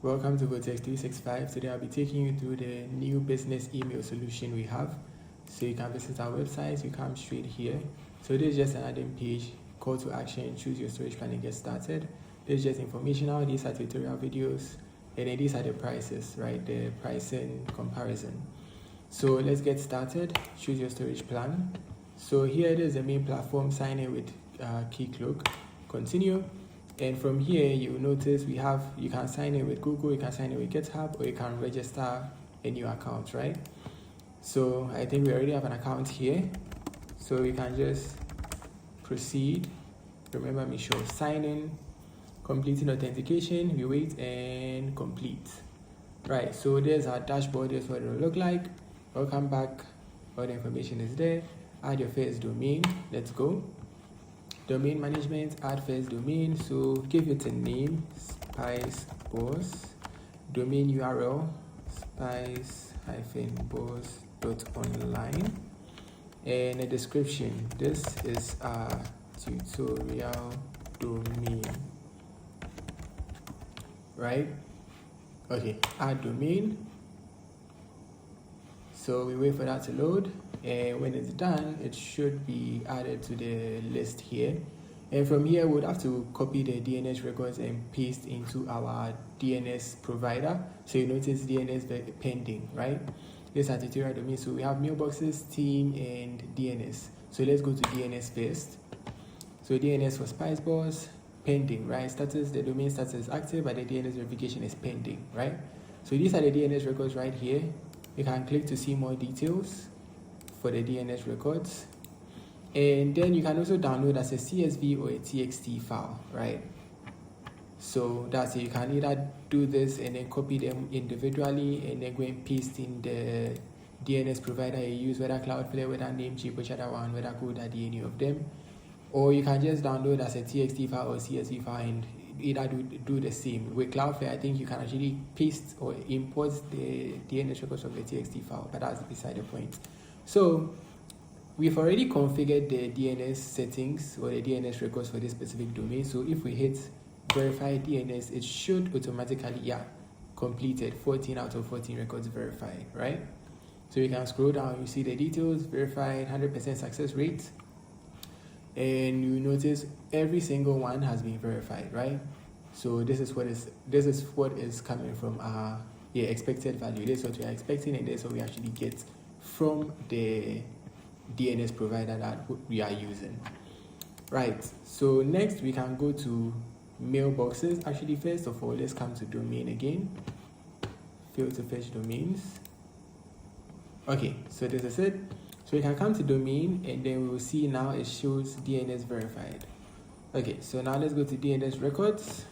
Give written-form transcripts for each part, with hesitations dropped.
Welcome to Vortex 365. Today I'll be taking you through the new business email solution we have. So you can visit our website, you come straight here. So this is just an landing page, call to action, choose your storage plan and get started. This is just informational, these are tutorial videos, and then these are the prices, right? The pricing comparison. So let's get started, choose your storage plan. So here it is the main platform, sign in with Keycloak, continue. And from here, you will notice you can sign in with Google, you can sign in with GitHub, or you can register a new account, right? So I think we already have an account here. So we can just proceed. Remember, make sure sign in, completing authentication, we wait and complete. Right, so there's our dashboard, here's what it will look like. Welcome back, all the information is there. Add your first domain, let's go. Domain management, add first domain, so give it a name, Spice Boss. Domain URL, spice-boss.online. And a description, this is our tutorial domain, right? Okay, add domain. So we wait for that to load, and when it's done, it should be added to the list here. And from here, we'd have to copy the DNS records and paste into our DNS provider. So you notice DNS pending, right? This is tutorial domain. So we have mailboxes, team, and DNS. So let's go to DNS first. So DNS for SpiceBoss, pending, right? Status, the domain status is active, but the DNS verification is pending, right? So these are the DNS records right here. You can click to see more details for the DNS records. And then you can also download as a CSV or a TXT file, right? So that's it. You can either do this and then copy them individually and then go and paste in the DNS provider you use, whether Cloudflare, whether Namecheap, whichever one, whether GoDaddy, any of them. Or you can just download as a TXT file or CSV file and either do the same. With Cloudflare, I think you can actually paste or import the DNS records from the TXT file, but that's beside the point. So we've already configured the DNS settings or the DNS records for this specific domain. So if we hit verify DNS, it should automatically, completed, 14 out of 14 records verified, right? So you can scroll down, you see the details, verified, 100% success rate. And you notice every single one has been verified, right? So this is what is coming from our expected value. This is what we are expecting, and this is what we actually get from the DNS provider that we are using. Right, so next we can go to mailboxes. Actually, first of all, let's come to domain again. Fail to fetch domains. Okay, so this is it. So we can come to domain, and then we will see now it shows DNS verified. Okay, so now let's go to DNS records.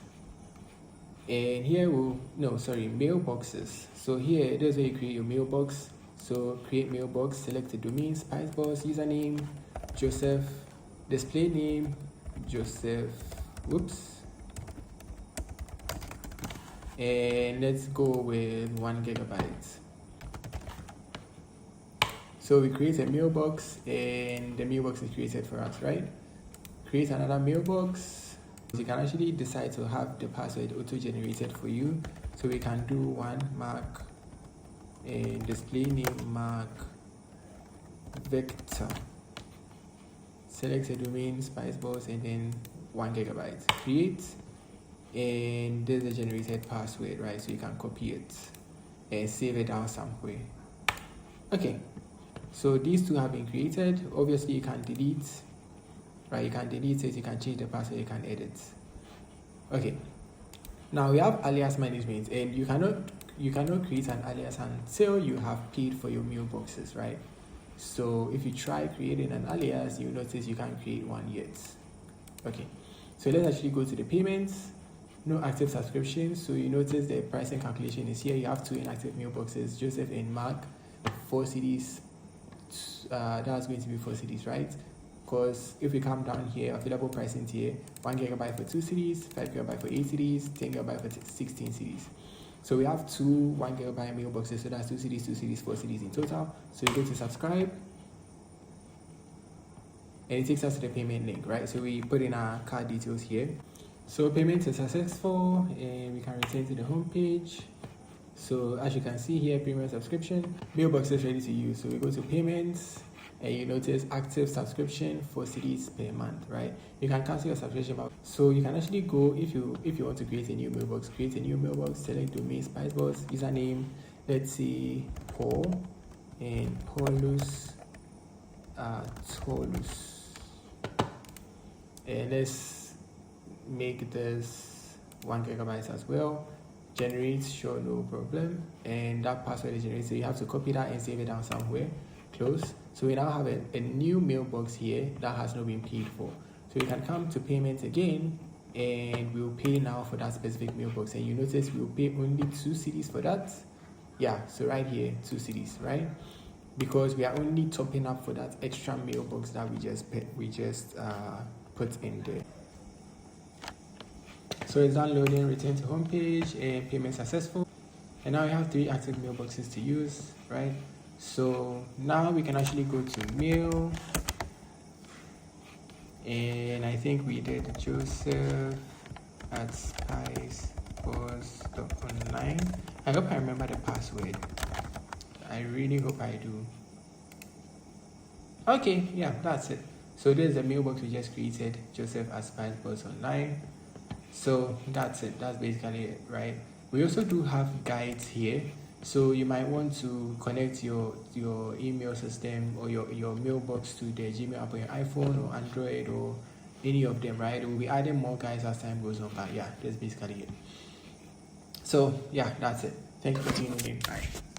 And here mailboxes. So here, this is where you create your mailbox. So create mailbox, select the domain, SpiceBoss, username, Joseph, display name, Joseph, and let's go with 1 gigabyte. So we create a mailbox, and the mailbox is created for us, right? Create another mailbox. You can actually decide to have the password auto-generated for you. So we can do one Mark, and display name Mark Vector. Select a domain, SpiceBoss, and then 1 gigabyte. Create, and there's a generated password, right? So you can copy it and save it down somewhere. Okay. So these two have been created. Obviously, you can delete, right? You can delete it, you can change the password, you can edit. Okay. Now we have alias management, and you cannot create an alias until you have paid for your mailboxes, right? So if you try creating an alias, you notice you can't create one yet. Okay. So let's actually go to the payments. No active subscriptions. So you notice the pricing calculation is here. You have 2 inactive mailboxes, Joseph and Mark, 4 CDs. That's going to be 4 CDs, right? Because if we come down here, available pricing tier, 1 gigabyte for 2 CDs, 5 gigabyte for 8 CDs, 10 gigabyte for 16 CDs. So we have 2 1 gigabyte mailboxes, so that's 2 CDs, 2 CDs, 4 CDs in total. So you go to subscribe, and it takes us to the payment link, right? So we put in our card details here. So payment is successful and we can return to the home page. So as you can see here, premium subscription, mailbox is ready to use. So we go to payments and you notice active subscription, 4 cedis per month, right? You can cancel your subscription. So you can actually go, if you want to create a new mailbox, select domain, Spicebox, username, let's see, Paul, and Paulus, Tolus. And let's make this 1 gigabyte as well. Generate, sure, no problem. And that password is generated, so you have to copy that and save it down somewhere. Close. So we now have a new mailbox here that has not been paid for. So we can come to payments again and we'll pay now for that specific mailbox. And you notice we'll pay only 2 cedis for that. Yeah, so right here, 2 cedis, right? Because we are only topping up for that extra mailbox that we just put in there. So it's downloading, return to home page, and payment successful. And now we have 3 active mailboxes to use, right? So now we can actually go to mail, and I think we did Joseph at spicebox.online. I hope I remember the password. I really hope I do. Okay, yeah, that's it. So this is the mailbox we just created, Joseph at spicebox.online. So that's it, that's basically it, right? We also do have guides here, so you might want to connect your email system or your mailbox to the Gmail app on your iPhone or Android or any of them, right? We'll be adding more guides as time goes on, but yeah, that's basically it. So yeah, that's it. Thank you for tuning in. Bye.